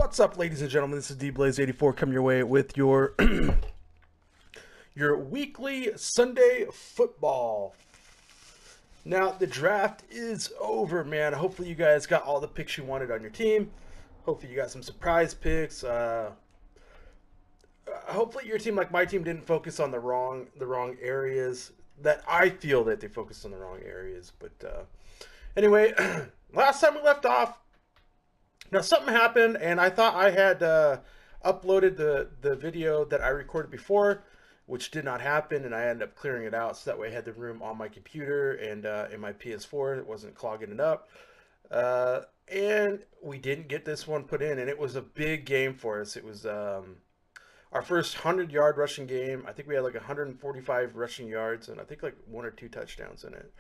What's up, ladies and gentlemen? This is DBlaze84 coming your way with your your weekly Sunday football. Now, the draft is over, man. Hopefully you guys got all the picks you wanted on your team. Hopefully you got some surprise picks. Hopefully your team, like my team, didn't focus on the wrong areas. That I feel that they focused on the wrong areas. But anyway, last time we left off, now something happened, and I thought I had uploaded the video that I recorded before, which did not happen, and I ended up clearing it out so that way I had the room on my computer and in my PS4. It wasn't clogging it up. And we didn't get this one put in, and it was a big game for us. It was our first 100-yard rushing game. I think we had like 145 rushing yards, and I think like 1 or 2 touchdowns in it.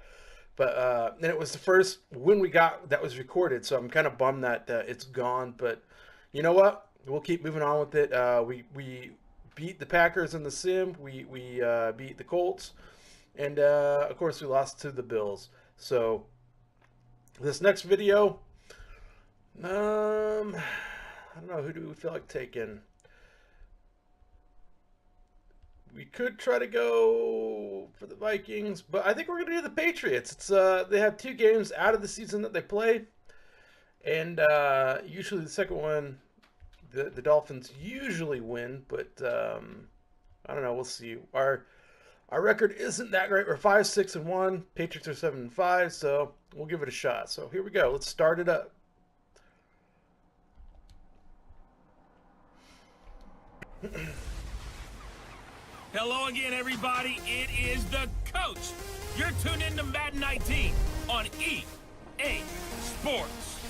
But and it was the first win we got that was recorded, so I'm kind of bummed that it's gone. But you know what? We'll keep moving on with it. We beat the Packers in the sim. We beat the Colts, and of course we lost to the Bills. So this next video, I don't know, who do we feel like taking? We could try to go for the Vikings, but I think we're going to do the Patriots. It's they have 2 games out of the season that they play, and usually the second one, the Dolphins usually win, but I don't know. We'll see. Our record isn't that great. We're 5-6-1. Patriots are 7-5, so we'll give it a shot. So here we go. Let's start it up. Hello again, everybody. It is the coach. You're tuned into Madden 19 on EA Sports.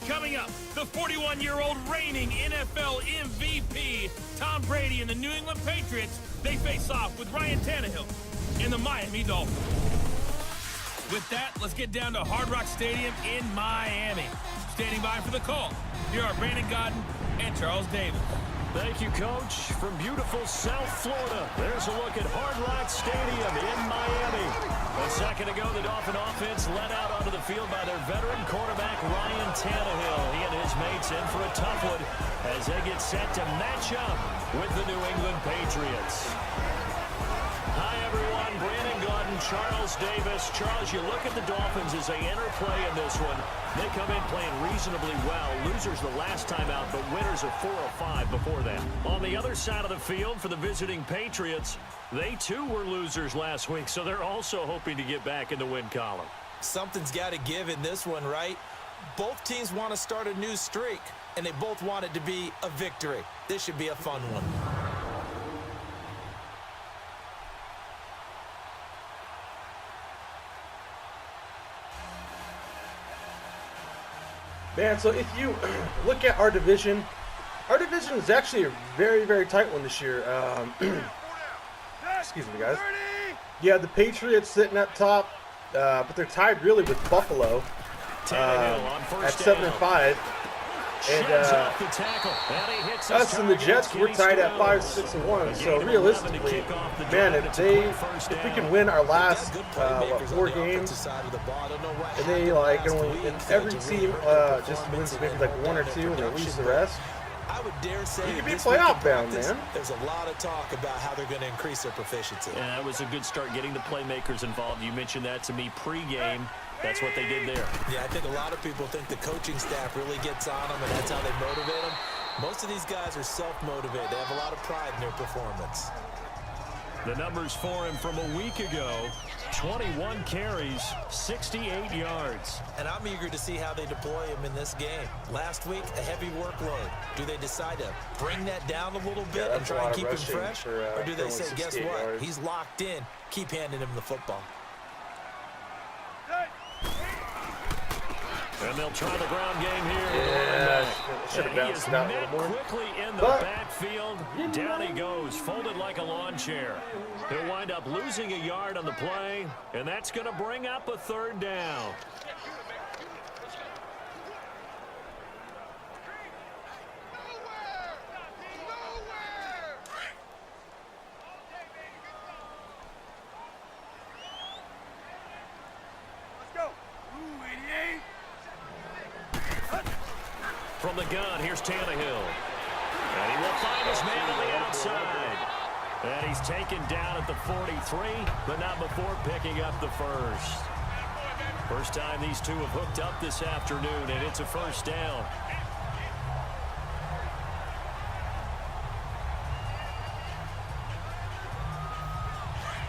Coming up, the 41-year-old reigning NFL MVP, Tom Brady and the New England Patriots, they face off with Ryan Tannehill and the Miami Dolphins. With that, let's get down to Hard Rock Stadium in Miami. Standing by for the call, here are Brandon Godden and Charles Davis. Thank you, Coach. From beautiful South Florida, there's a look at Hard Rock Stadium in Miami. A second ago, the Dolphin offense led out onto the field by their veteran quarterback, Ryan Tannehill. He and his mates in for a tough one as they get set to match up with the New England Patriots. Hi, everyone. Brandon Godden, Charles Davis. Charles, you look at the Dolphins as they enter play in this one. They come in playing reasonably well. Losers the last time out, but winners of 4 or 5 before that. On the other side of the field for the visiting Patriots, they too were losers last week, so they're also hoping to get back in the win column. Something's got to give in this one, right? Both teams want to start a new streak, and they both want it to be a victory. This should be a fun one. Man, so if you look at our division is actually a very, very tight one this year. Excuse me, guys. Yeah, the Patriots sitting up top, but they're tied really with Buffalo at 7-5. And us and the Jets, we're tied at 5-6-1. So realistically, man, if we can win our last 4 games, and they and every team just wins maybe like 1 or 2, and they lose the rest, I would dare say you could be playoff bound, man. There's a lot of talk about how they're going to increase their proficiency. Yeah, that was a good start getting the playmakers involved. You mentioned that to me pregame. That's what they did there. Yeah, I think a lot of people think the coaching staff really gets on them, and that's how they motivate them. Most of these guys are self-motivated. They have a lot of pride in their performance. The numbers for him from a week ago, 21 carries, 68 yards. And I'm eager to see how they deploy him in this game. Last week, a heavy workload. Do they decide to bring that down a little bit and try and keep him fresh? Or do they say, guess what? Yards. He's locked in. Keep handing him the football. And they'll try the ground game here. Yeah, should have bounced it out a little more. Quickly in the backfield. Down he goes, folded like a lawn chair. He'll wind up losing a yard on the play, and that's going to bring up a 3rd down. From the gun, here's Tannehill. And he will find his man on the outside. And he's taken down at the 43, but not before picking up the first. First time these two have hooked up this afternoon, and it's a first down.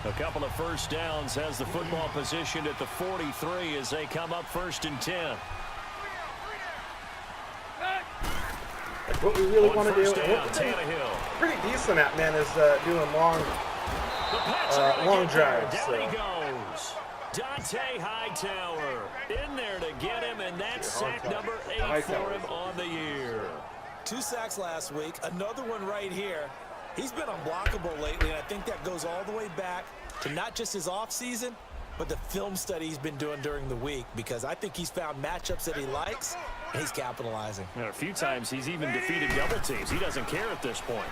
A couple of first downs has the football positioned at the 43 as they come up 1st and 10. Like what we really want to do. Tannehill. Pretty decent at, man, is doing long drives. Down he goes. Dante Hightower in there to get him, and that's sack number 8 for him on the year. 2 sacks last week, another one right here. He's been unblockable lately, and I think that goes all the way back to not just his offseason, but the film study he's been doing during the week, because I think he's found matchups that he likes, and he's capitalizing. A few times he's even defeated double teams. He doesn't care at this point.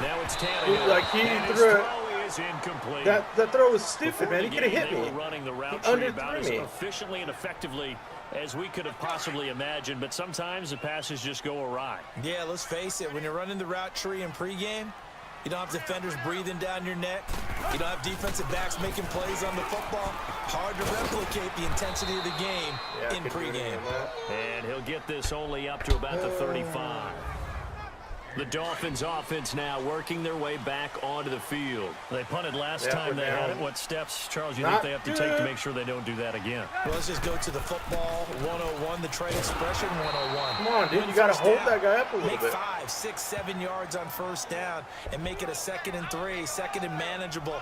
Now it's Tannehill. Like he threw it. Incomplete. That throw was stupid, man. He could have hit me. Running the route tree about as efficiently and effectively as we could have possibly imagined, but sometimes the passes just go awry. Yeah, let's face it. When you're running the route tree in pregame, you don't have defenders breathing down your neck. You don't have defensive backs making plays on the football. Hard to replicate the intensity of the game in pregame. And he'll get this only up to about the 35. The Dolphins offense now working their way back onto the field. They punted last time they had it. What steps, Charles, you think they have to take to make sure they don't do that again? Well, let's just go to the football 101, the trade expression 101. Come on, dude, you got to hold that guy up a little bit. Make 5, 6, 7 yards on first down and make it a 2nd and 3, 2nd and manageable.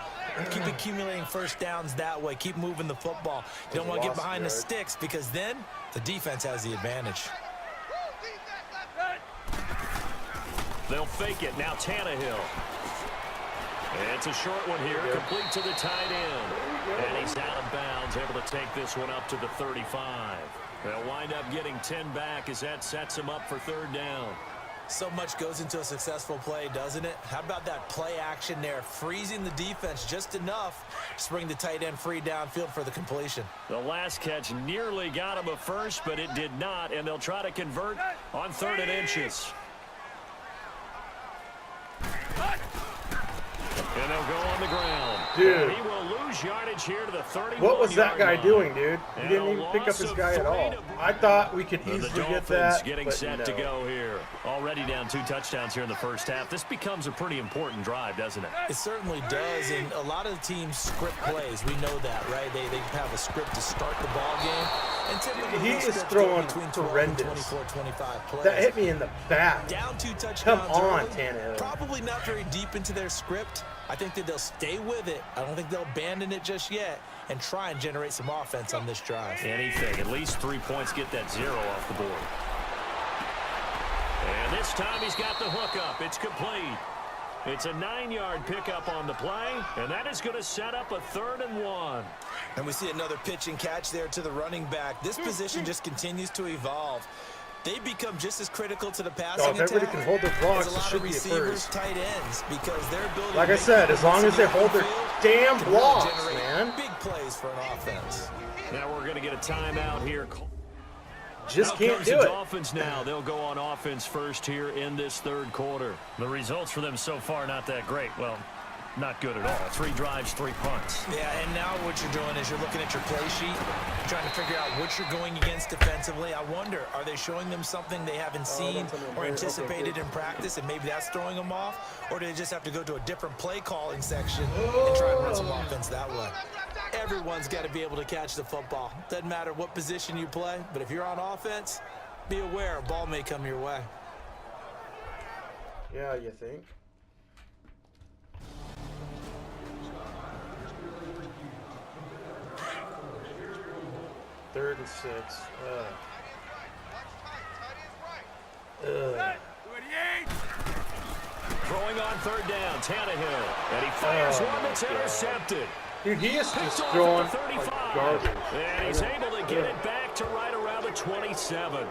Keep accumulating first downs that way. Keep moving the football. You don't want to get behind the sticks, because then the defense has the advantage. They'll fake it. Now Tannehill. And it's a short one here, complete to the tight end. And he's out of bounds, able to take this one up to the 35. They'll wind up getting 10 back as that sets him up for 3rd down. So much goes into a successful play, doesn't it? How about that play action there, freezing the defense just enough to bring the tight end free downfield for the completion. The last catch nearly got him a first, but it did not, and they'll try to convert on 3rd and inches. And they'll go on the ground. Dude. And he will lose yardage here to the 31. What was that guy doing, dude? He didn't even pick up his guy at all. I thought we could easily get that, getting set to go here. Already down 2 touchdowns here in the first half. This becomes a pretty important drive, doesn't it? It certainly does, and a lot of the teams script plays. We know that, right? They have a script to start the ball game. And typically he is throwing horrendous. 24, 25 plays. That hit me in the back. Down 2 touchdowns. Come on, early, Tannehill. Probably not very deep into their script. I think that they'll stay with it. I don't think they'll abandon it just yet and try and generate some offense on this drive. Anything. At least 3 points, get that 0 off the board. And this time he's got the hook up. It's complete. It's a 9-yard pickup on the play, and that is going to set up a 3rd and 1. And we see another pitch and catch there to the running back. This position just continues to evolve. They become just as critical to the passing attack everybody can hold their blocks, as a lot of receivers, tight ends, because they're building. Like I said, as long as they hold their damn blocks, man. Big plays for an offense. Now we're going to get a timeout here. Just can't do the it. Dolphins now. They'll go on offense first here in this 3rd quarter. The results for them so far not that great. Well, not good at all. 3 drives, 3 punts. Yeah, and now what you're doing is you're looking at your play sheet, trying to figure out what you're going against defensively. I wonder, are they showing them something they haven't seen or anticipated in practice, and maybe that's throwing them off? Or do they just have to go to a different play calling section and try and run some offense that way? Everyone's got to be able to catch the football. Doesn't matter what position you play, but if you're on offense, be aware a ball may come your way. Yeah, you think? Third and 6. Throwing on 3rd down, Tannehill. And he fires one that's intercepted. Dude, he is just throwing like garbage. And he's able to get it back to right around the 27.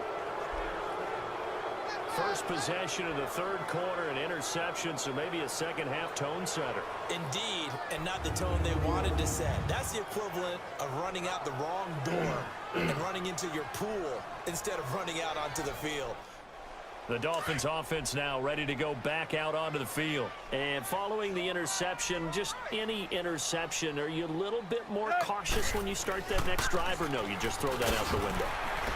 First possession of the third quarter, an interception, so maybe a second-half tone setter. Indeed, and not the tone they wanted to set. That's the equivalent of running out the wrong door and running into your pool instead of running out onto the field. The Dolphins offense now ready to go back out onto the field. And following the interception, just any interception, are you a little bit more cautious when you start that next drive, or no, you just throw that out the window?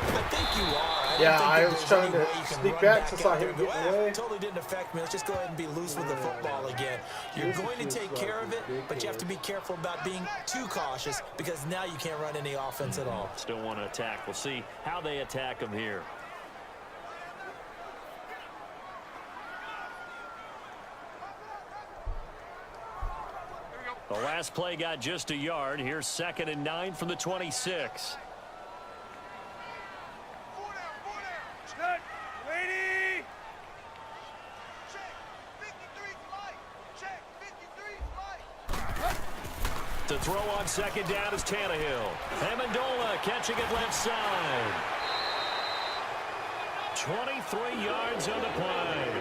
I think you are. Yeah, I was trying to sneak back since I saw him getting away. Totally didn't affect me. Let's just go ahead and be loose with the football again. You're going to take care of it, but you have to be careful about being too cautious because now you can't run any offense at all. Still want to attack. We'll see how they attack them here. The last play got just a yard. Here's 2nd and 9 from the 26. To throw on 2nd down is Tannehill. Amendola catching it left side. 23 yards on the play.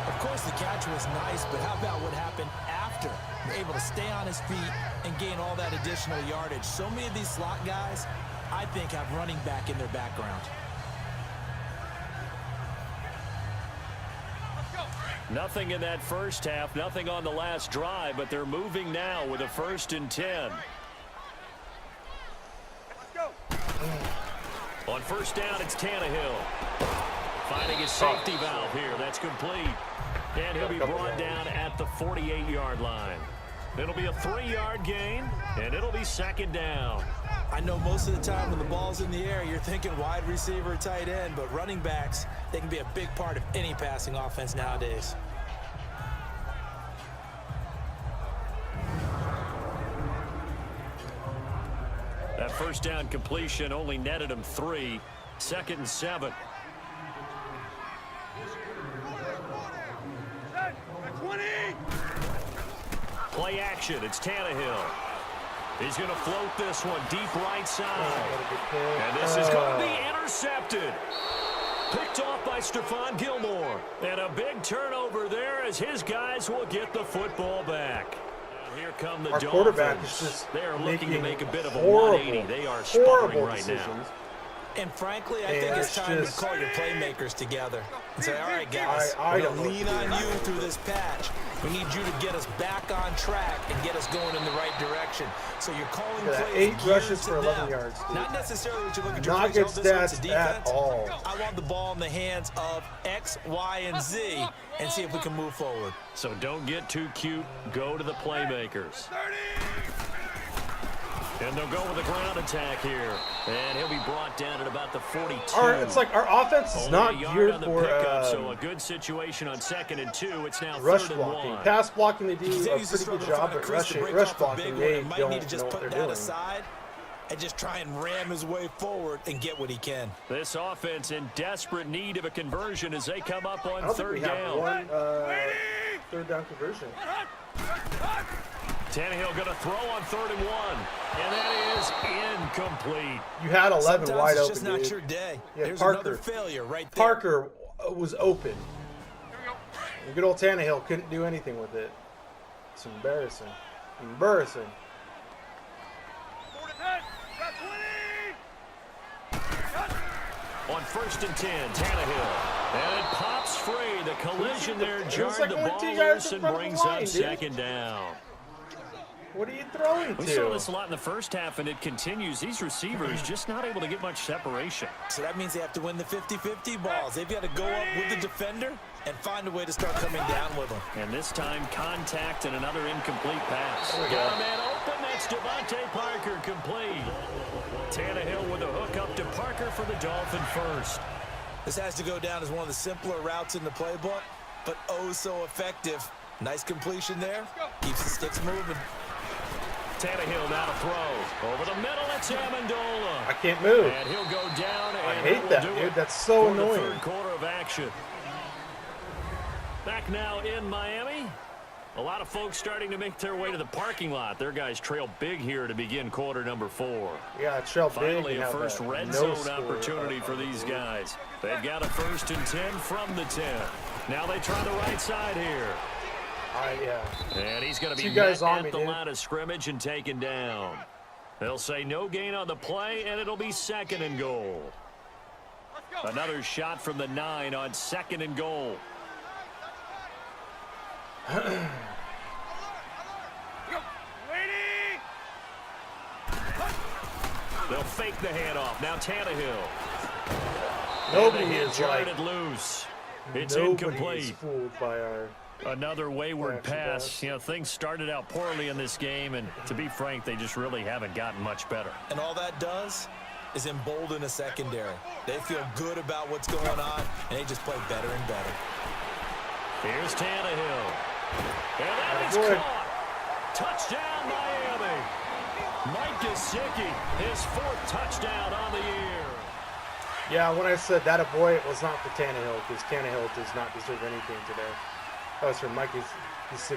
Of course, the catch was nice, but how about what happened after? You're able to stay on his feet and gain all that additional yardage. So many of these slot guys, I think, have running back in their background. Nothing in that first half, nothing on the last drive, but they're moving now with a 1st and 10. On 1st down, it's Tannehill. Finding his safety valve here. That's complete. And he'll be brought down at the 48-yard line. It'll be a 3-yard gain, and it'll be 2nd down. I know most of the time when the ball's in the air, you're thinking wide receiver, tight end, but running backs, they can be a big part of any passing offense nowadays. That 1st down completion only netted him 3. 2nd and 7. Play action. It's Tannehill. He's going to float this one deep right side. And this is going to be intercepted. Picked off by Stephon Gilmore. And a big turnover there as his guys will get the football back. Here come the Dolphins. Quarterback is just they are looking to make a bit of a 180. They are sputtering right now. And frankly, I think it's time to call your playmakers together and say, all right, guys, we're going to lean on you through this patch. We need you to get us back on track and get us going in the right direction. So you're calling plays 8 rushes for 11 yards. Dude. Not necessarily what you look at your not good stats at all. I want the ball in the hands of X, Y, and Z and see if we can move forward. So don't get too cute. Go to the playmakers. And they'll go with a ground attack here. And he'll be brought down at about the 42. It's like our offense is not geared for so a good situation on 2nd and 2. It's now rush 3rd blocking. and 1. Pass blocking, they do a pretty good job, but rush blocking, they don't need to just know what put they're that doing. aside and just try and ram his way forward and get what he can. This offense in desperate need of a conversion as they come up on 3rd down. down. One 3rd down conversion. Tannehill going to throw on 3rd and 1. And that is incomplete. You had 11 Sometimes wide it's open, just not dude. your day. Yeah, There's Parker. another failure right there. Parker was open. And good old Tannehill couldn't do anything with it. It's embarrassing. Embarrassing. On 1st and 10, Tannehill. And it pops free. The collision there jarred the ball loose and brings up 2nd down. What are you throwing to? We saw this a lot in the first half, and it continues. These receivers just not able to get much separation. So that means they have to win the 50-50 balls. They've got to go up with the defender and find a way to start coming down with them. And this time, contact and another incomplete pass. Got a man open. That's Devontae Parker complete. Tannehill with a hook up to Parker for the Dolphin first. This has to go down as one of the simpler routes in the playbook, but oh so effective. Nice completion there. Keeps the sticks moving. Tannehill now to throw. Over the middle, it's Amendola. I can't move. And he'll go down. I And hate that, dude. That's so annoying. The 3rd quarter of action. Back now in Miami A lot of folks starting to make their way to the parking lot. Their guys trail big here to begin quarter number 4. Yeah, trail big. Finally, a first red zone opportunity for these guys. They've got a 1st and 10 from the 10. Now they try the right side here. Yeah. And he's going to be guys met on at me, the dude. line of scrimmage and taken down. They'll say no gain on the play, and it'll be 2nd and goal. Another shot from the 9 on 2nd and goal. They'll fake the handoff. Now Tannehill. Nobody and the is jarred loose. It's nobody incomplete. is fooled by our. Another wayward pass. You know, things started out poorly in this game, and to be frank, they just really haven't gotten much better. And all that does is embolden a secondary. They feel good about what's going on, and they just play better and better. Here's Tannehill. And that is caught. Touchdown, Miami. Mike Gesicki, his 4th touchdown on the year. Yeah, when I said that a boy, it was not for Tannehill, because Tannehill does not deserve anything today. That was for Mike Gesicki.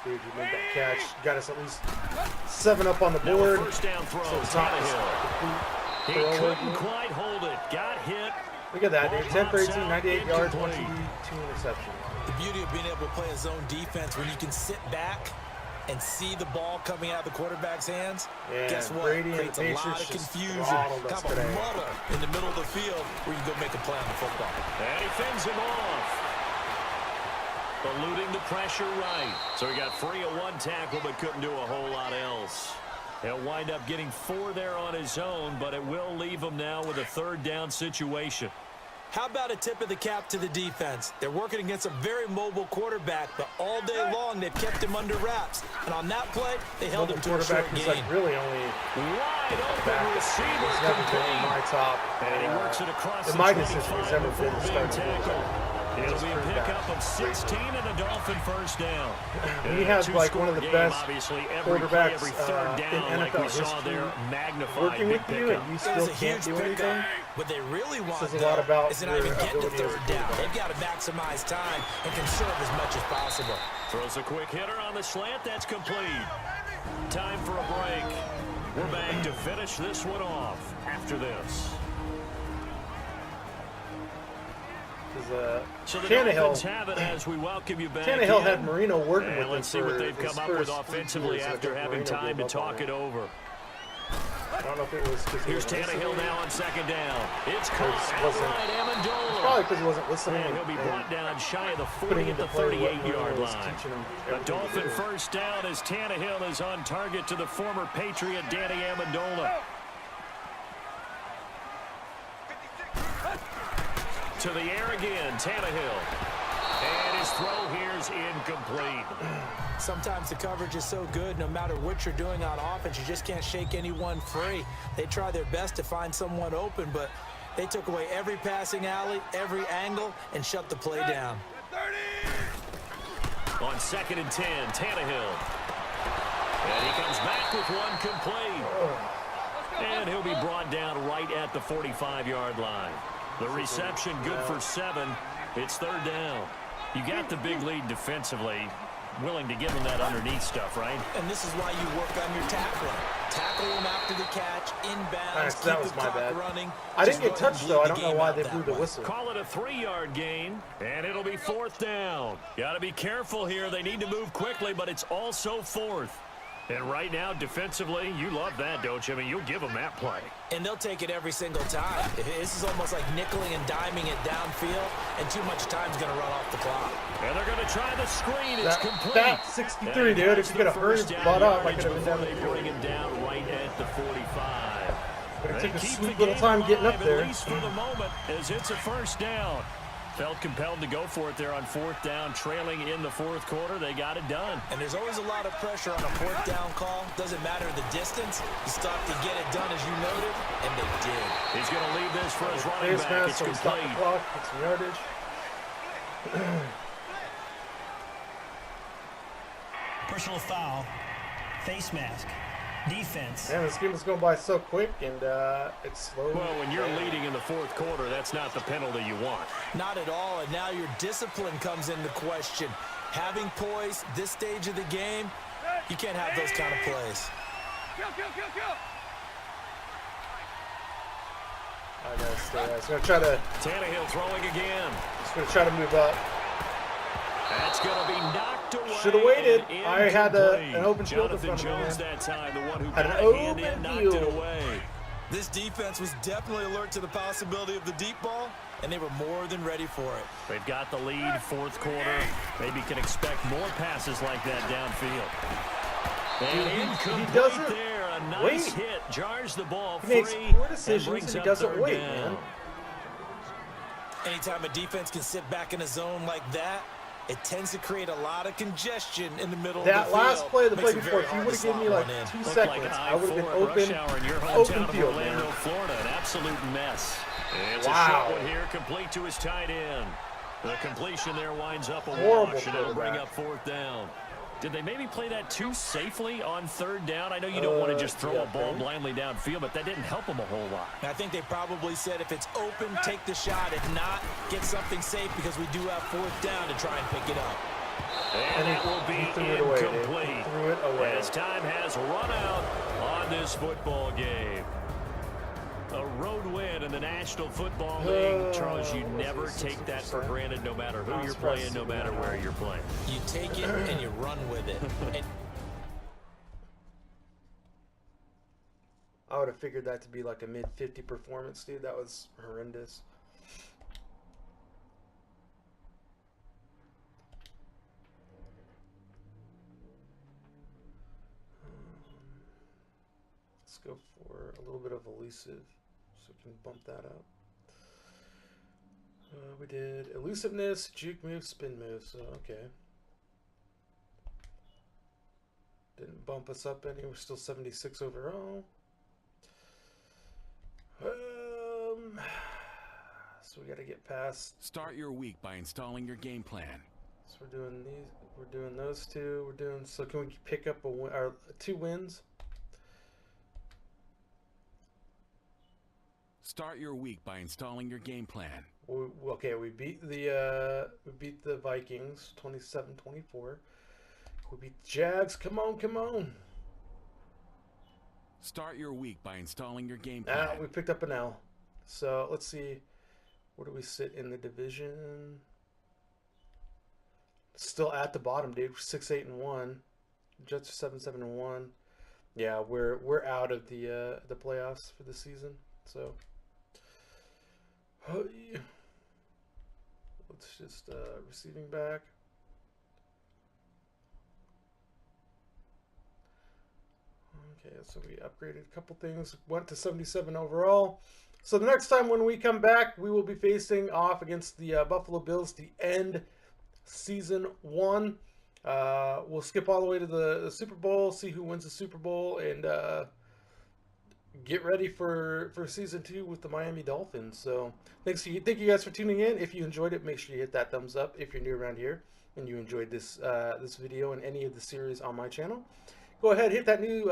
Dude, he made that catch. Got us at least 7 up on the board. First down throw, So it's not Tannehill. He couldn't quite hold it. Got hit. Look at that, dude. 10 for 18, 98 yards, 1 Incomplete. TD, 2 interceptions. The beauty of being able to play a zone defense when you can sit back and see the ball coming out of the quarterback's hands, Yeah, guess what? Brady and Creates the a lot of Patriots just confusion, throttled us kind of a today. muddle in the middle of the field where you go make a play on the football. And he fends him off. Eluding the pressure right. So he got free of 1 tackle but couldn't do a whole lot else. He'll wind up getting 4 there on his own, but it will leave him now with a 3rd down situation. How about a tip of the cap to the defense? They're working against a very mobile quarterback, but all day long they've kept him under wraps. And on that play, they held him to a short quarterback is gain. like really only Wide open back. receiver He's never been in my complete. top. And he works it across in the my 25 decision, he's never before been the being starting tackled. It'll Just be a proved that. pickup of 16 and a Dolphin 1st down. He has like one of the Two-score game, best obviously, every play, quarterbacks every 3rd down, in like NFL we saw history. there, magnified Working big with you, pickup. and you It still was a can't huge do pickup. anything. What they really want, Says a lot about is to not your even get to ability as a 3rd down. quarterback. They've got to maximize time and conserve as much as possible. Throws a quick hitter on the slant. That's complete. Time for a break. We're back to finish this one off after this. So the Dolphins have it as we welcome you back. Tannehill in. had Marino working And with him let's see what they've for come up his with first offensively 3 years. after I think having Marino time to gave up on talk it over. I don't know if it was because he Here's wasn't Tannehill listening. now on 2nd down. It's caught wasn't- outright Amendola. Probably because he wasn't listening. And he'll be and brought down shy of the putting 40 at the into play what 38-yard Marino was line. teaching him A everything to Dolphin do. 1st down as Tannehill is on target to the former Patriot Danny Amendola. To the air again, Tannehill. And his throw here's incomplete. Sometimes the coverage is so good, no matter what you're doing on offense, you just can't shake anyone free. They try their best to find someone open, but they took away every passing alley, every angle, and shut the play down. On 2nd and 10, Tannehill. And he comes back with 1 complete. And he'll be brought down right at the 45-yard line. The reception good for 7. It's 3rd down. You got the big lead defensively. Willing to give him that underneath stuff, right? And this is why you work on your tackling. Tackle him after the catch, inbounds, Alright, so that was keep the my clock bad. running. I didn't Just get go ahead touched and though. I bleed don't the know game why out they that blew the way. whistle. Call it a 3-yard gain, and it'll be 4th down. Got to be careful here. They need to move quickly, but it's also 4th. And right now, defensively, you love that, don't you? I mean, you'll give them that play. And they'll take it every single time. This is almost like nickeling and diming it downfield, and too much time's going to run off the clock. And they're going to try the screen. It's complete. That 63, dude. If you could have hurried his butt up, I could have been down the They field. bring him down right at the 45. But it They took a keep sweet the little game time getting up alive, there. At least for the moment, as it's a 1st down. Felt compelled to go for it there on 4th down, trailing in the 4th quarter. They got it done. And there's always a lot of pressure on a 4th down call. Doesn't matter the distance. You stop to get it done, as you noted, and they did. He's going to leave this for his running Face back. mask, It's so we stop the complete. clock, get some yardage. Personal foul, face mask, defense. Man, this game is going by so quick, and it's slow. Well, when you're leading in the 4th quarter, that's not the penalty you want. Not at all, and now your discipline comes into question. Having poise this stage of the game, you can't have those kind of plays. I gotta stay. I was gonna try to. Tannehill throwing again. Just gonna try to move up. That's going to be knocked away. Should have waited. I had an open field in Jonathan front of me. Jones that time, the one who Had got an a hand in, open knocked field. it away. This defense was definitely alert to the possibility of the deep ball, and they were more than ready for it. They've got the lead, fourth quarter. Maybe can expect more passes like that downfield. And incomplete doesn't there. A nice wait. hit. Jars the ball He free. makes poor and decisions brings and he up doesn't third wait, down. man. Anytime a defense can sit back in a zone like that, it tends to create a lot of congestion in the middle of the field. That last play, the Makes play it before, very if you hard would to have given me slot like one in. 2 Looked seconds, like an I would have been I-4 rush hour in your open hometown of field, Orlando, man. Florida. An absolute mess. It's a Wow. short one here, complete to his tight end. The completion there winds up a Horrible wash, and it'll bring quarterback. up fourth down. Did they maybe play that too safely on third down? I know you don't want to just throw a ball blindly downfield, but that didn't help them a whole lot. I think they probably said if it's open, take the shot. If not, get something safe because we do have fourth down to try and pick it up. And it will be he threw it away, dude. incomplete. He threw it away. As time has run out on this football game. A road win in the National Football League. Charles, you never take that for granted no matter who you're playing, no matter where you're playing. You take it and you run with it. And I would have figured that to be like a mid-50 performance, dude. That was horrendous. Let's go for a little bit of elusive, so we can bump that up. We did elusiveness, juke move, spin move, so okay. Didn't bump us up any. We're still 76 overall. So we got to get past. Start your week by installing your game plan. So we're doing these. We're doing those two. We're doing. So can we pick up a win, or 2 wins? Start your week by installing your game plan. Okay, we beat the Vikings 27-24. We beat the Jags. Come on, come on. Start your week by installing your game plan. We picked up an L. So let's see. Where do we sit in the division? Still at the bottom, dude. 6-8-1. Jets are 7-7-1. Yeah, we're out of the playoffs for the season. So let's just receiving back. Okay, so we upgraded a couple things. Went to 77 overall. So the next time when we come back, we will be facing off against the Buffalo Bills to end season 1. We'll skip all the way to the Super Bowl, see who wins the Super Bowl, and get ready for season 2 with the Miami Dolphins. So thank you guys for tuning in. If you enjoyed it, make sure you hit that thumbs up if you're new around here and you enjoyed this this video and any of the series on my channel. Go ahead, hit that new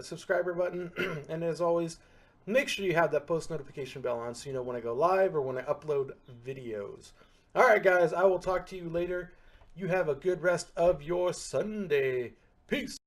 subscriber button, and as always, make sure you have that post notification bell on so you know when I go live or when I upload videos. All right, guys, I will talk to you later. You have a good rest of your Sunday. Peace.